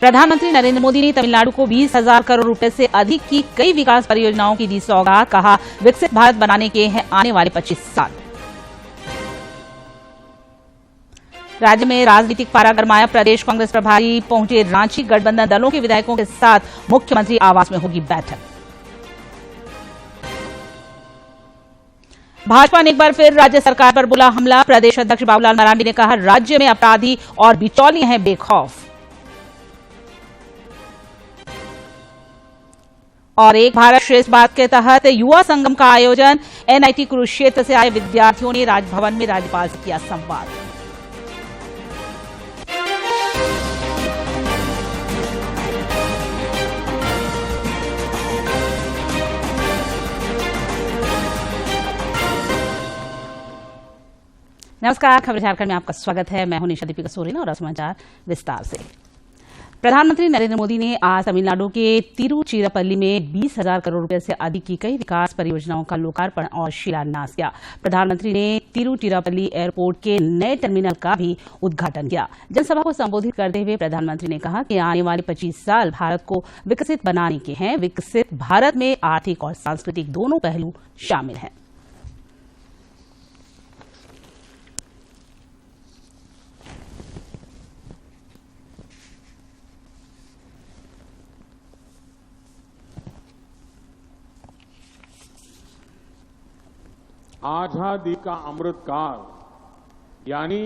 प्रधानमंत्री नरेंद्र मोदी ने तमिलनाडु को 20,000 करोड़ रुपए से अधिक की कई विकास परियोजनाओं की दी सौगात। कहा, विकसित भारत बनाने के हैं आने वाले 25 साल। राज्य में राजनीतिक पारा गरमाया। प्रदेश कांग्रेस प्रभारी पहुंचे रांची। गठबंधन दलों के विधायकों के साथ मुख्यमंत्री आवास में होगी बैठक। भाजपा ने एक बार फिर राज्य सरकार पर बोला हमला। प्रदेश अध्यक्ष बाबूलाल मरांडी ने कहा, राज्य में अपराधी और बिचौलिए हैं बेखौफ। और एक भारत श्रेष्ठ भारत के तहत युवा संगम का आयोजन। एनआईटी कुरुक्षेत्र से आए विद्यार्थियों ने राजभवन में राज्यपाल से किया संवाद। नमस्कार, खबर झारखंड में आपका स्वागत है। मैं हूं निशा दीपिका सोरेन और समाचार विस्तार से। प्रधानमंत्री नरेंद्र मोदी ने आज तमिलनाडु के तिरुचिरापल्ली में 20,000 करोड़ रुपए से अधिक की कई विकास परियोजनाओं का लोकार्पण और शिलान्यास किया। प्रधानमंत्री ने तिरुचिरापल्ली एयरपोर्ट के नए टर्मिनल का भी उद्घाटन किया। जनसभा को संबोधित करते हुए प्रधानमंत्री ने कहा कि आने वाले 25 साल भारत को विकसित बनाने के हैं। विकसित भारत में आर्थिक और सांस्कृतिक दोनों पहलू शामिल हैं। आजादी का अमृत काल यानी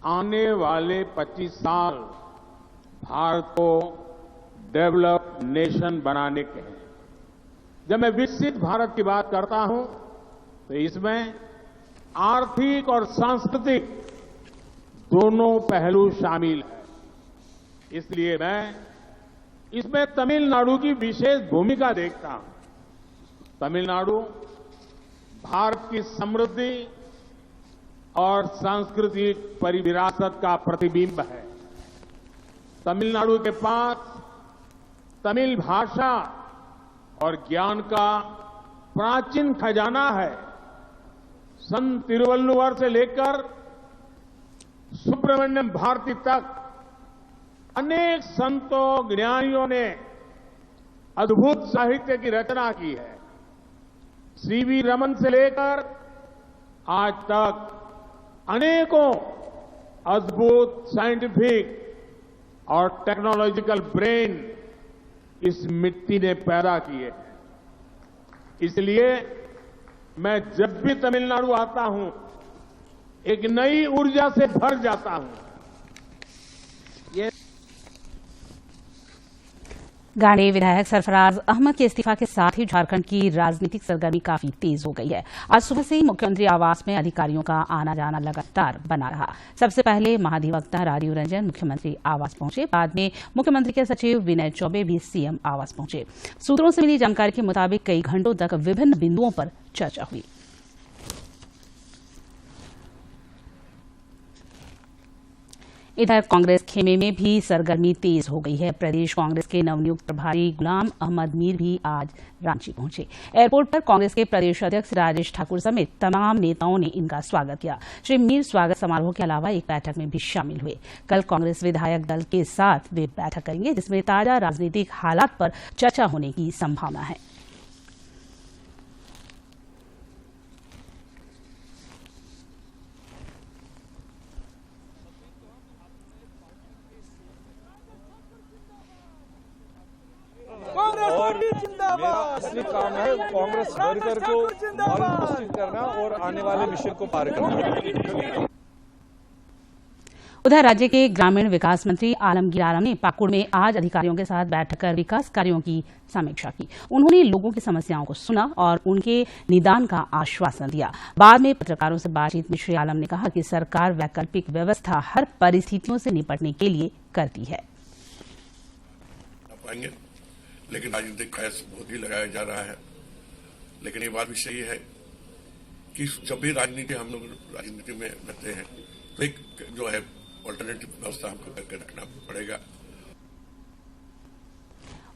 आने वाले 25 साल भारत को डेवलप्ड नेशन बनाने के हैं। जब मैं विकसित भारत की बात करता हूं तो इसमें आर्थिक और सांस्कृतिक दोनों पहलू शामिल हैं। इसलिए मैं इसमें तमिलनाडु की विशेष भूमिका देखता हूं। तमिलनाडु भारत की समृद्धि और सांस्कृतिक परिविरासत का प्रतिबिंब है। तमिलनाडु के पास तमिल भाषा और ज्ञान का प्राचीन खजाना है। संत तिरुवल्लुवर से लेकर सुब्रमण्यम भारती तक अनेक संतों ज्ञानियों ने अद्भुत साहित्य की रचना की है। सीवी रमन से लेकर आज तक अनेकों अद्भुत साइंटिफिक और टेक्नोलॉजिकल ब्रेन इस मिट्टी ने पैदा किए हैं। इसलिए मैं जब भी तमिलनाडु आता हूं एक नई ऊर्जा से भर जाता हूं। गांधी विधायक सरफराज अहमद के इस्तीफा के साथ ही झारखंड की राजनीतिक सरगर्मी काफी तेज हो गई है। आज सुबह से ही मुख्यमंत्री आवास में अधिकारियों का आना जाना लगातार बना रहा। सबसे पहले महाधिवक्ता राजीव रंजन मुख्यमंत्री आवास पहुंचे। बाद में मुख्यमंत्री के सचिव विनय चौबे भी सीएम आवास पहुंचे। सूत्रों से मिली जानकारी के मुताबिक कई घंटों तक विभिन्न बिंदुओं पर चर्चा हुई। इधर कांग्रेस खेमे में भी सरगर्मी तेज हो गई है। प्रदेश कांग्रेस के नवनियुक्त प्रभारी गुलाम अहमद मीर भी आज रांची पहुंचे। एयरपोर्ट पर कांग्रेस के प्रदेश अध्यक्ष राजेश ठाकुर समेत तमाम नेताओं ने इनका स्वागत किया। श्री मीर स्वागत समारोह के अलावा एक बैठक में भी शामिल हुए। कल कांग्रेस विधायक दल के साथ वे बैठक करेंगे, जिसमें ताजा राजनीतिक हालात पर चर्चा होने की संभावना है। मेरा असली काम है कांग्रेस वर्कर को मार्गदर्शित करना और आने वाले मिशन को पार करना। उधर राज्य के ग्रामीण विकास मंत्री आलमगीर आलम ने पाकुड़ में आज अधिकारियों के साथ बैठक कर विकास कार्यों की समीक्षा की। उन्होंने लोगों की समस्याओं को सुना और उनके निदान का आश्वासन दिया। बाद में पत्रकारों से बातचीत में श्री आलम ने कहा कि सरकार वैकल्पिक व्यवस्था हर परिस्थितियों से निपटने के लिए करती है। लेकिन राजनीतिक खैस बहुत ही लगाया जा रहा है। लेकिन ये बात भी सही है कि जब भी हम लोग राजनीति में रहते हैं तो एक जो है ऑल्टरनेटिव व्यवस्था हमको करके रखना पड़ेगा।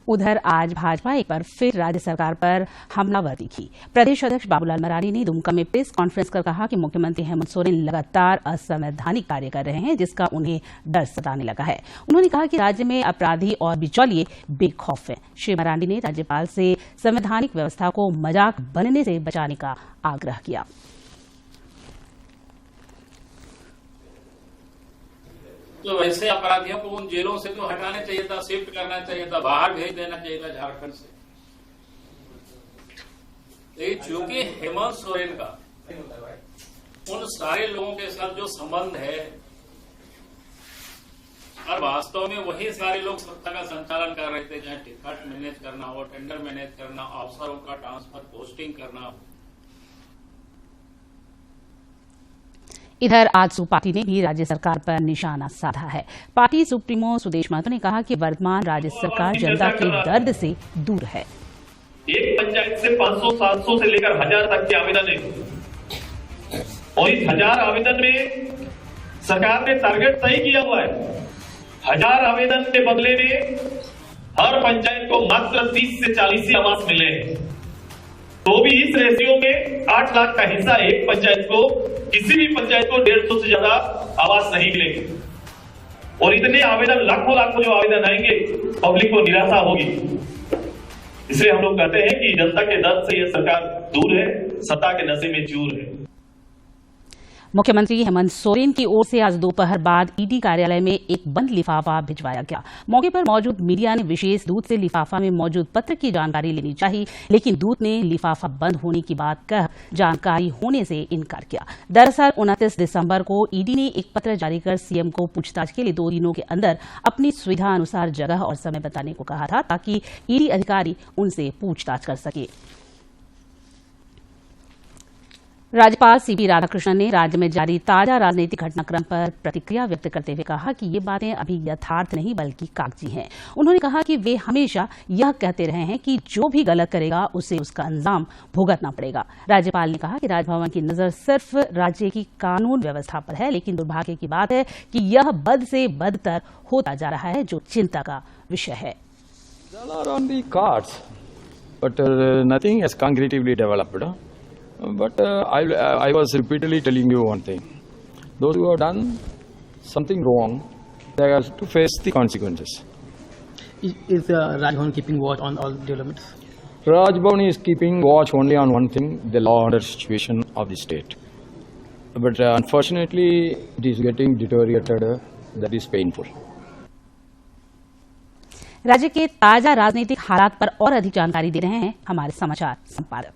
उधर आज भाजपा एक बार फिर राज्य सरकार पर हमलावर दिखी। प्रदेश अध्यक्ष बाबूलाल मरांडी ने दुमका में प्रेस कॉन्फ्रेंस कर कहा कि मुख्यमंत्री हेमंत सोरेन लगातार असंवैधानिक कार्य कर रहे हैं, जिसका उन्हें डर सताने लगा है। उन्होंने कहा कि राज्य में अपराधी और बिचौलिए बेखौफ हैं। श्री मरांडी ने राज्यपाल से संवैधानिक व्यवस्था को मजाक बनने से बचाने का आग्रह किया। तो वैसे अपराधियों को उन जेलों से तो हटाना चाहिए था, शिफ्ट करना चाहिए था, बाहर भेज देना चाहिए था झारखंड से। चूंकि हेमंत सोरेन का उन सारे लोगों के साथ जो संबंध है और वास्तव में वही सारे लोग सत्ता का संचालन कर रहे थे, चाहे टिकट मैनेज करना हो, टेंडर मैनेज करना, अफसरों का ट्रांसफर पोस्टिंग करना हो। इधर आजसू पार्टी ने भी राज्य सरकार पर निशाना साधा है। पार्टी सुप्रीमो सुदेश महतो ने कहा कि वर्तमान राज्य सरकार जनता के दर्द से दूर है। एक पंचायत से 500-700 से लेकर 1000 तक के आवेदन है और इस 1000 आवेदन में सरकार ने टारगेट तय किया हुआ है। 1000 आवेदन के बदले में हर पंचायत को मात्र 30 से 40 ही आवास मिले हैं। तो भी इस रेशियो में 8 लाख का हिस्सा एक पंचायत को, किसी भी पंचायत को 150 से ज्यादा आवास नहीं मिलेंगे और इतने आवेदन लाखों जो आवेदन आएंगे, पब्लिक को निराशा होगी। इसलिए हम लोग कहते हैं कि जनता के दर्द से यह सरकार दूर है, सत्ता के नशे में चूर है। मुख्यमंत्री हेमंत सोरेन की ओर से आज दोपहर बाद ईडी कार्यालय में एक बंद लिफाफा भिजवाया गया। मौके पर मौजूद मीडिया ने विशेष दूत से लिफाफा में मौजूद पत्र की जानकारी लेनी चाहिए, लेकिन दूत ने लिफाफा बंद होने की बात कह जानकारी होने से इनकार किया। दरअसल 29 दिसंबर को ईडी ने एक पत्र जारी कर सीएम को पूछताछ के लिए 2 दिनों के अंदर अपनी सुविधा अनुसार जगह और समय बताने को कहा था, ताकि ईडी अधिकारी उनसे पूछताछ कर सके। राज्यपाल सीपी राधाकृष्णन ने राज्य में जारी ताजा राजनीतिक घटनाक्रम पर प्रतिक्रिया व्यक्त करते हुए कहा कि ये बातें अभी यथार्थ नहीं बल्कि कागजी हैं। उन्होंने कहा कि वे हमेशा यह कहते रहे हैं कि जो भी गलत करेगा उसे उसका अंजाम भुगतना पड़ेगा। राज्यपाल ने कहा कि राजभवन की नजर सिर्फ राज्य की कानून व्यवस्था पर है, लेकिन दुर्भाग्य की बात है कि यह बद से बदतर होता जा रहा है, जो चिंता का विषय है। But I was repeatedly telling you one thing. Those who have done something wrong, they have to face the consequences. Is Rajbhavan keeping watch on all developments? Rajbhavan is keeping watch only on one thing, the law and order situation of the state. But unfortunately, it is getting deteriorated. That is painful. राज्य के ताजा राजनीतिक हालात पर और अधिक जानकारी दे रहे हैं हमारे समाचार संपादक।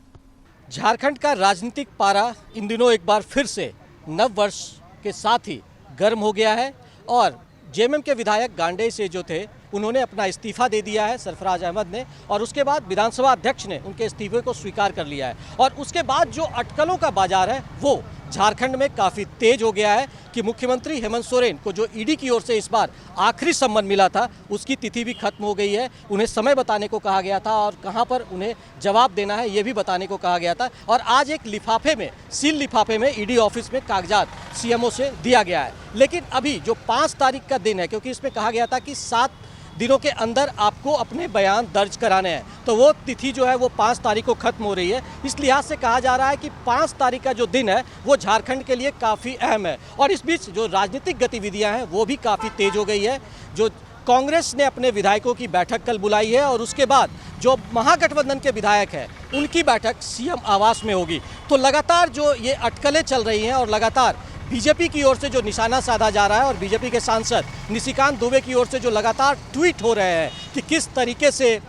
झारखंड का राजनीतिक पारा इन दिनों एक बार फिर से नव वर्ष के साथ ही गर्म हो गया है और जेएमएम के विधायक गांडेय से जो थे उन्होंने अपना इस्तीफा दे दिया है सरफराज अहमद ने, और उसके बाद विधानसभा अध्यक्ष ने उनके इस्तीफे को स्वीकार कर लिया है। और उसके बाद जो अटकलों का बाजार है वो झारखंड में काफ़ी तेज हो गया है कि मुख्यमंत्री हेमंत सोरेन को जो ईडी की ओर से इस बार आखिरी सम्मन मिला था उसकी तिथि भी खत्म हो गई है। उन्हें समय बताने को कहा गया था और कहां पर उन्हें जवाब देना है ये भी बताने को कहा गया था। और आज एक लिफाफे में, सील लिफाफे में ईडी ऑफिस में कागजात सीएमओ से दिया गया है। लेकिन अभी जो 5 तारीख का दिन है, क्योंकि इसमें कहा गया था कि 7 दिनों के अंदर आपको अपने बयान दर्ज कराने हैं, तो वो तिथि जो है वो 5 तारीख को खत्म हो रही है। इस लिहाज से कहा जा रहा है कि 5 तारीख का जो दिन है वो झारखंड के लिए काफ़ी अहम है। और इस बीच जो राजनीतिक गतिविधियां हैं वो भी काफ़ी तेज हो गई है। जो कांग्रेस ने अपने विधायकों की बैठक कल बुलाई है और उसके बाद जो महागठबंधन के विधायक हैं उनकी बैठक सीएम आवास में होगी। तो लगातार जो ये अटकलें चल रही हैं और लगातार बीजेपी की ओर से जो निशाना साधा जा रहा है और बीजेपी के सांसद निशिकांत दुबे की ओर से जो लगातार ट्वीट हो रहे हैं कि किस तरीके से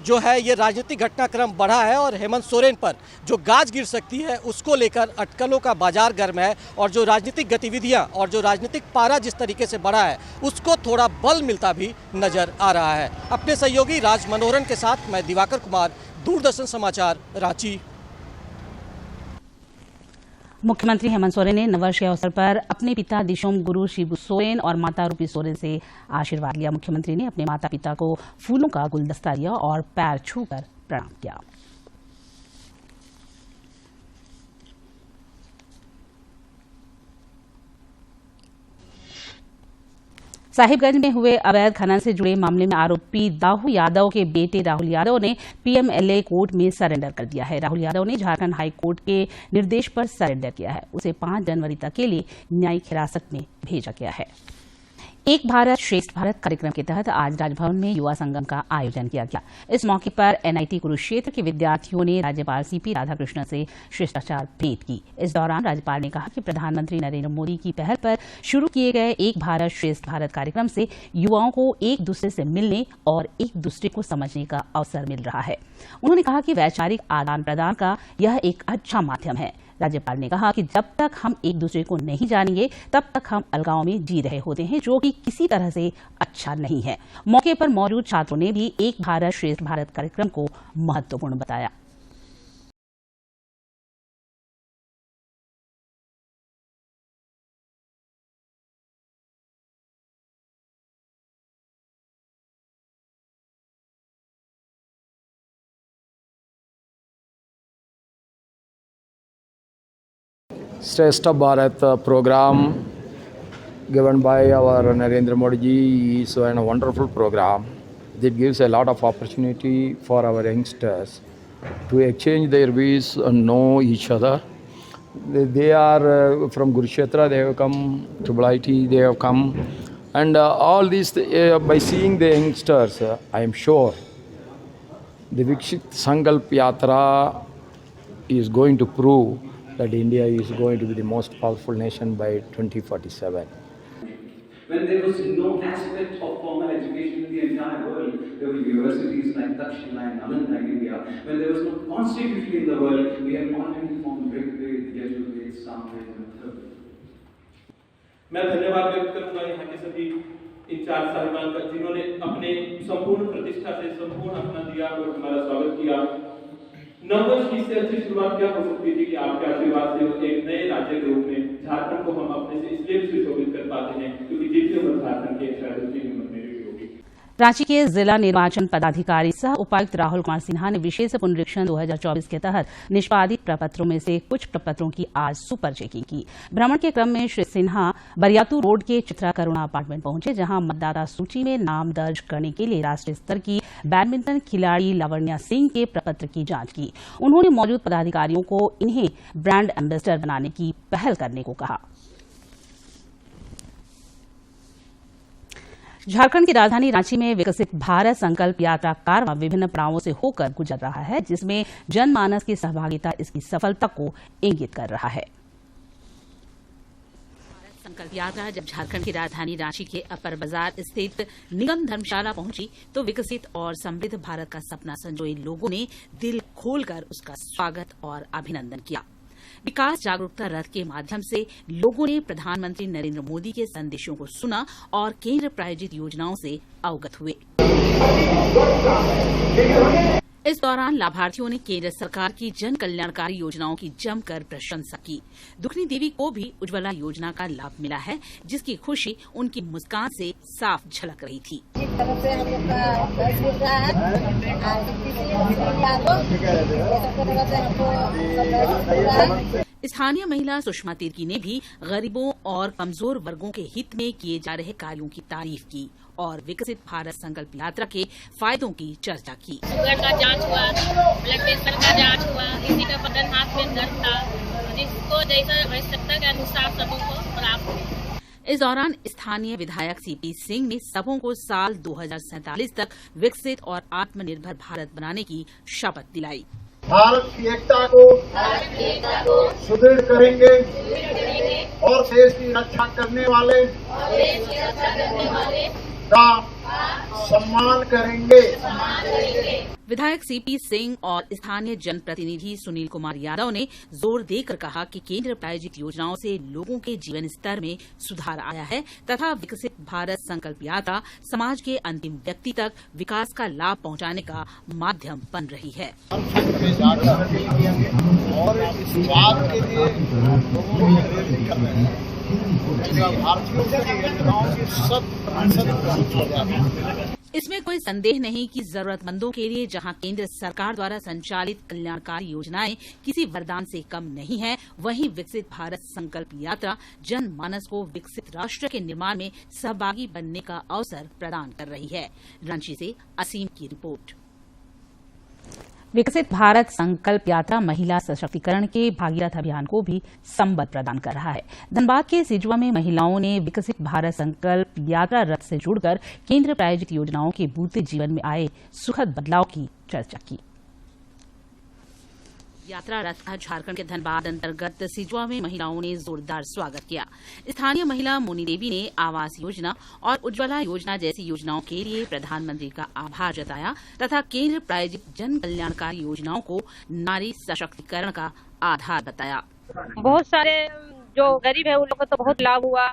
जो है ये राजनीतिक घटनाक्रम बढ़ा है और हेमंत सोरेन पर जो गाज गिर सकती है उसको लेकर अटकलों का बाजार गर्म है। और जो राजनीतिक गतिविधियां और जो राजनीतिक पारा जिस तरीके से बढ़ा है उसको थोड़ा बल मिलता भी नजर आ रहा है। अपने सहयोगी राज मनोहरन के साथ मैं दिवाकर कुमार, दूरदर्शन समाचार, रांची। मुख्यमंत्री हेमंत सोरेन ने नववर्ष के अवसर पर अपने पिता दिशोम गुरु शिबू सोरेन और माता रूपी सोरेन से आशीर्वाद लिया। मुख्यमंत्री ने अपने माता पिता को फूलों का गुलदस्ता दिया और पैर छूकर प्रणाम किया। साहिबगंज में हुए अवैध खनन से जुड़े मामले में आरोपी दाऊ यादव के बेटे राहुल यादव ने पीएमएलए कोर्ट में सरेंडर कर दिया है। राहुल यादव ने झारखंड हाई कोर्ट के निर्देश पर सरेंडर किया है। उसे 5 जनवरी तक के लिए न्यायिक हिरासत में भेजा गया है। एक भारत श्रेष्ठ भारत कार्यक्रम के तहत आज राजभवन में युवा संगम का आयोजन किया गया। इस मौके पर एनआईटी कुरुक्षेत्र के विद्यार्थियों ने राज्यपाल सीपी राधाकृष्णन से शिष्टाचार भेंट की। इस दौरान राज्यपाल ने कहा कि प्रधानमंत्री नरेंद्र मोदी की पहल पर शुरू किए गए एक भारत श्रेष्ठ भारत कार्यक्रम से युवाओं को एक दूसरे से मिलने और एक दूसरे को समझने का अवसर मिल रहा है। उन्होंने कहा कि वैचारिक आदान प्रदान का यह एक अच्छा माध्यम है। राज्यपाल ने कहा कि जब तक हम एक दूसरे को नहीं जानेंगे तब तक हम अलगाव में जी रहे होते हैं, जो कि किसी तरह से अच्छा नहीं है। मौके पर मौजूद छात्रों ने भी एक भारत श्रेष्ठ भारत कार्यक्रम को महत्वपूर्ण बताया। Shrestha Bharat program given by our Narendra Modi ji is a wonderful program that gives a lot of opportunity for our youngsters to exchange their views and know each other. They are from Kurukshetra, they have come, to IT, they have come, and all these, by seeing the youngsters, I am sure the Viksit Sankalp Yatra is going to prove that India is going to be the most powerful nation by 2047. When there was no aspect of formal education in the entire world, there were universities like Takshila and Nalanda in India. When there was no constitution in the world, we have already formed Rigved, Yajurved, Samved and Atharvaved. मैं धन्यवाद व्यक्त करूंगा यहाँ के सभी in charge साहिबान का, जिन्होंने अपने संपूर्ण प्रतिष्ठा से संपूर्ण अपना दिया और हमारा स्वागत किया। नववर्ष की इससे अच्छी शुरुआत क्या हो सकती थी कि आपके आशीर्वाद से एक नए राज्य के रूप में झारखंड को हम अपने से इसलिए सुशोभित कर पाते हैं क्योंकि जितनी उम्र झारखंड की शायद उतनी उम्र मेरी भी होगी। रांची के जिला निर्वाचन पदाधिकारी सह उपायुक्त राहुल कुमार सिन्हा ने विशेष पुनरीक्षण 2024 के तहत निष्पादित प्रपत्रों में से कुछ प्रपत्रों की आज सुपर चेकिंग की। भ्रमण के क्रम में श्री सिन्हा बरियातू रोड के चित्रा करुणा अपार्टमेंट पहुंचे, जहां मतदाता सूची में नाम दर्ज करने के लिए राष्ट्रीय स्तर की बैडमिंटन खिलाड़ी लावण्या सिंह के प्रपत्र की जांच की। उन्होंने मौजूद पदाधिकारियों को इन्हें ब्रांड एम्बेसडर बनाने की पहल करने को कहा। झारखंड की राजधानी रांची में विकसित भारत संकल्प यात्रा कारवां विभिन्न पड़ावों से होकर गुजर रहा है, जिसमें जनमानस की सहभागिता इसकी सफलता को इंगित कर रहा है। भारत संकल्प यात्रा जब झारखंड की राजधानी रांची के अपर बाजार स्थित निगम धर्मशाला पहुंची तो विकसित और समृद्ध भारत का सपना संजोए लोगों ने दिल खोलकर उसका स्वागत और अभिनंदन किया। विकास जागरूकता रथ के माध्यम से लोगों ने प्रधानमंत्री नरेंद्र मोदी के संदेशों को सुना और केंद्र प्रायोजित योजनाओं से अवगत हुए। इस दौरान लाभार्थियों ने केंद्र सरकार की जन कल्याणकारी योजनाओं की जमकर प्रशंसा की। दुखनी देवी को भी उज्ज्वला योजना का लाभ मिला है, जिसकी खुशी उनकी मुस्कान से साफ झलक रही थी। स्थानीय महिला सुषमा तिर्की ने भी गरीबों और कमजोर वर्गों के हित में किए जा रहे कार्यों की तारीफ की और विकसित भारत संकल्प यात्रा के फायदों की चर्चा की। शुगर का जांच हुआ, ब्लड प्रेशर का जांच हुआ, किसी का बदन हाथ में दर्द था, जिसको जैसा आवश्यकता के अनुसार सबों को प्राप्त हुआ। इस दौरान स्थानीय विधायक सीपी सिंह ने सबों को साल 2047 तक विकसित और आत्मनिर्भर भारत बनाने की शपथ दिलाई। भारत की एकता को सुदृढ़ करेंगे और देश की रक्षा करने वाले का सम्मान करेंगे। विधायक सीपी सिंह और स्थानीय जनप्रतिनिधि सुनील कुमार यादव ने जोर देकर कहा कि केंद्र प्रायोजित योजनाओं से लोगों के जीवन स्तर में सुधार आया है तथा विकसित भारत संकल्प यात्रा समाज के अंतिम व्यक्ति तक विकास का लाभ पहुंचाने का माध्यम बन रही है। और इस बात के लिए लोगों को प्रेरित कर रहे हैं भारतीयों के गाँव की 100% पहुंच हो जाएगी। इसमें कोई संदेह नहीं कि जरूरतमंदों के लिए जहां केंद्र सरकार द्वारा संचालित कल्याणकारी योजनाएं किसी वरदान से कम नहीं है, वहीं विकसित भारत संकल्प यात्रा जनमानस को विकसित राष्ट्र के निर्माण में सहभागी बनने का अवसर प्रदान कर रही है। रांची से असीम की रिपोर्ट। विकसित भारत संकल्प यात्रा महिला सशक्तिकरण के भागीरथ अभियान को भी संबल प्रदान कर रहा है। धनबाद के सिजवा में महिलाओं ने विकसित भारत संकल्प यात्रा रथ से जुड़कर केंद्र प्रायोजित योजनाओं के बढ़ते जीवन में आए सुखद बदलाव की चर्चा की। यात्रा रथ का झारखंड के धनबाद अंतर्गत सिजवा में महिलाओं ने जोरदार स्वागत किया। स्थानीय महिला मोनी देवी ने आवास योजना और उज्ज्वला योजना जैसी योजनाओं के लिए प्रधानमंत्री का आभार जताया तथा केंद्र प्रायोजित जन कल्याणकारी योजनाओं को नारी सशक्तिकरण का आधार बताया। बहुत सारे जो गरीब है उन लोगों को तो बहुत लाभ हुआ,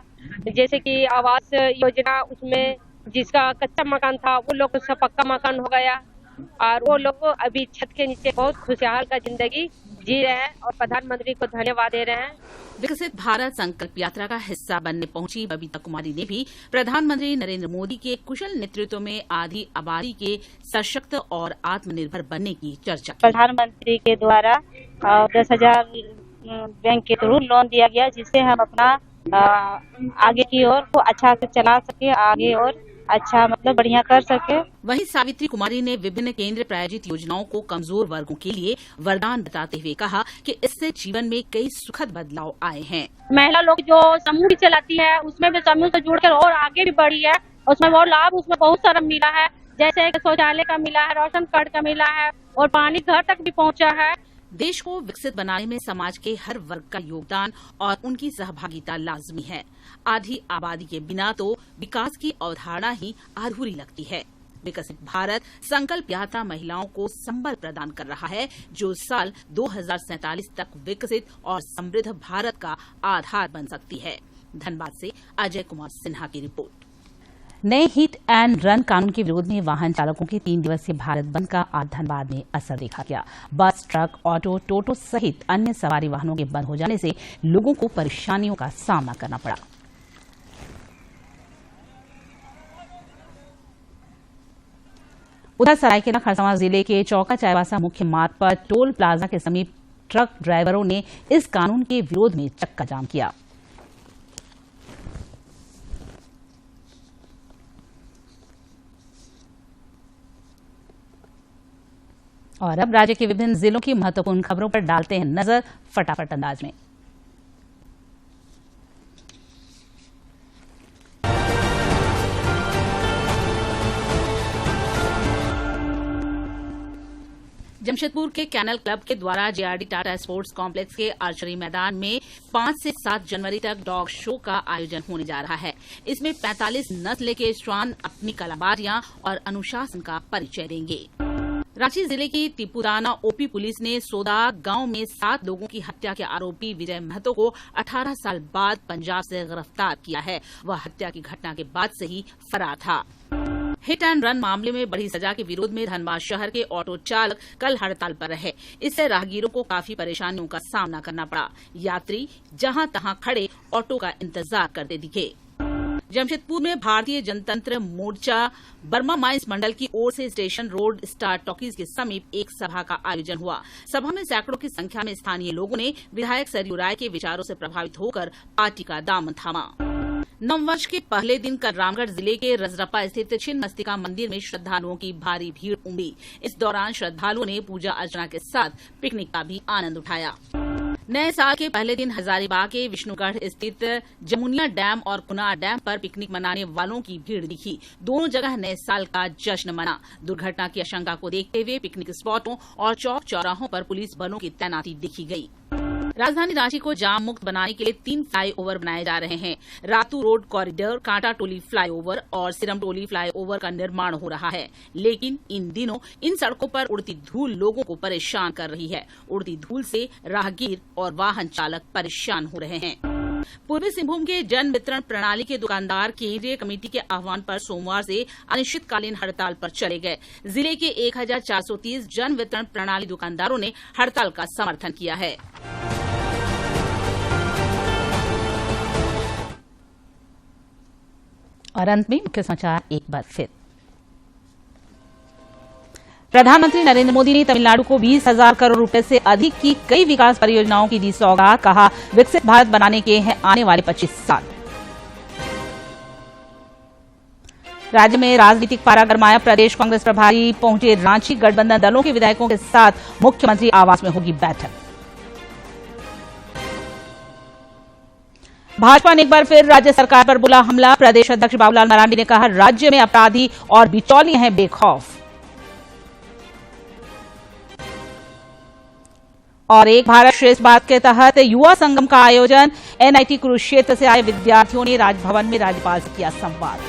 जैसे कि आवास योजना, उसमें जिसका कच्चा मकान था वो लोग उसका पक्का मकान हो गया और वो लोग अभी छत के नीचे बहुत खुशहाल का जिंदगी जी रहे हैं और प्रधानमंत्री को धन्यवाद दे रहे हैं। विकसित भारत संकल्प यात्रा का हिस्सा बनने पहुंची बबीता कुमारी ने भी प्रधानमंत्री नरेंद्र मोदी के कुशल नेतृत्व में आधी आबादी के सशक्त और आत्मनिर्भर बनने की चर्चा की। प्रधानमंत्री के द्वारा 10,000 बैंक के थ्रू लोन दिया गया, जिससे हम अपना आगे की ओर को अच्छा से चला सके, आगे और अच्छा मतलब बढ़िया कर सके। वहीं सावित्री कुमारी ने विभिन्न केंद्र प्रायोजित योजनाओं को कमजोर वर्गों के लिए वरदान बताते हुए कहा कि इससे जीवन में कई सुखद बदलाव आए हैं। महिला लोग जो समूह भी चलाती है उसमें भी समूह से जुड़कर और आगे भी बढ़ी है, उसमें और लाभ उसमें बहुत सारा मिला है, जैसे शौचालय का मिला है, राशन कार्ड का मिला है और पानी घर तक भी पहुँचा है। देश को विकसित बनाने में समाज के हर वर्ग का योगदान और उनकी सहभागिता लाजमी है। आधी आबादी के बिना तो विकास की अवधारणा ही अधूरी लगती है। विकसित भारत संकल्प यात्रा महिलाओं को संबल प्रदान कर रहा है, जो साल 2047 तक विकसित और समृद्ध भारत का आधार बन सकती है। धनबाद से अजय कुमार सिन्हा की रिपोर्ट। नए हिट एंड रन कानून के विरोध में वाहन चालकों के 3 दिवसीय भारत बंद का आज धनबाद में असर देखा गया। बस, ट्रक, ऑटो, टोटो सहित अन्य सवारी वाहनों के बंद हो जाने से लोगों को परेशानियों का सामना करना पड़ा। उधर सरायकेला खरसावां जिले के चौका चाईबासा मुख्य मार्ग पर टोल प्लाजा के समीप ट्रक ड्राइवरों ने इस कानून के विरोध में चक्का जाम किया। और अब राज्य के विभिन्न जिलों की महत्वपूर्ण खबरों पर डालते हैं नजर फटाफट अंदाज में। जमशेदपुर के कैनल क्लब के द्वारा जेआरडी टाटा स्पोर्ट्स कॉम्प्लेक्स के आर्चरी मैदान में 5 से 7 जनवरी तक डॉग शो का आयोजन होने जा रहा है। इसमें 45 नस्ल के श्वान अपनी कलाबाजियां और अनुशासन का परिचय देंगे। रांची जिले की तिपुराना ओपी पुलिस ने सोदा गांव में 7 लोगों की हत्या के आरोपी विजय महतो को 18 साल बाद पंजाब से गिरफ्तार किया है। वह हत्या की घटना के बाद से ही फरार था। हिट एंड रन मामले में बड़ी सजा के विरोध में धनबाद शहर के ऑटो चालक कल हड़ताल पर रहे। इससे राहगीरों को काफी परेशानियों का सामना करना पड़ा। यात्री जहां तहां खड़े ऑटो का इंतजार करते दिखे। जमशेदपुर में भारतीय जनतंत्र मोर्चा बर्मा माइंस मंडल की ओर से स्टेशन रोड स्टार टॉकीज के समीप एक सभा का आयोजन हुआ। सभा में सैकड़ों की संख्या में स्थानीय लोगों ने विधायक सरयू राय के विचारों से प्रभावित होकर पार्टी का दामन थामा। नववर्ष के पहले दिन कल रामगढ़ जिले के रजरप्पा स्थित छिन्नमस्तिका मंदिर में श्रद्धालुओं की भारी भीड़ उमड़ी। इस दौरान श्रद्धालुओं ने पूजा अर्चना के साथ पिकनिक का भी आनंद उठाया। नए साल के पहले दिन हजारीबाग के विष्णुगढ़ स्थित जमुनिया डैम और कुनार डैम पर पिकनिक मनाने वालों की भीड़ दिखी। दोनों जगह नए साल का जश्न मना। दुर्घटना की आशंका को देखते हुए पिकनिक स्पॉटों और चौक चौराहों पर पुलिस बलों की तैनाती देखी गई। राजधानी रांची को जाम मुक्त बनाने के लिए 3 फ्लाईओवर बनाए जा रहे हैं। रातू रोड कॉरिडोर, कांटा टोली फ्लाईओवर और सिरम टोली फ्लाईओवर का निर्माण हो रहा है, लेकिन इन दिनों इन सड़कों पर उड़ती धूल लोगों को परेशान कर रही है। उड़ती धूल से राहगीर और वाहन चालक परेशान हो रहे हैं। पूर्वी सिंहभूम के जन वितरण प्रणाली के दुकानदार केंद्रीय कमेटी के आह्वान पर सोमवार से अनिश्चितकालीन हड़ताल पर चले गए। जिले के 1430 जन वितरण प्रणाली दुकानदारों ने हड़ताल का समर्थन किया है। और अंत में मुख्य समाचार एक बार फिर। प्रधानमंत्री नरेंद्र मोदी ने तमिलनाडु को 20,000 करोड़ रुपए से अधिक की कई विकास परियोजनाओं की दी सौगात। कहा, विकसित भारत बनाने के हैं आने वाले 25 साल। राज्य में राजनीतिक पारा गरमाया। प्रदेश कांग्रेस प्रभारी पहुंचे रांची। गठबंधन दलों के विधायकों के साथ मुख्यमंत्री आवास में होगी बैठक। भाजपा ने एक बार फिर राज्य सरकार पर बोला हमला। प्रदेश अध्यक्ष बाबूलाल मरांडी ने कहा, राज्य में अपराधी और बिचौलिए हैं बेखौफ। और एक भारत श्रेष्ठ भारत के तहत युवा संगम का आयोजन। एनआईटी कुरुक्षेत्र से आए विद्यार्थियों ने राजभवन में राज्यपाल से किया संवाद।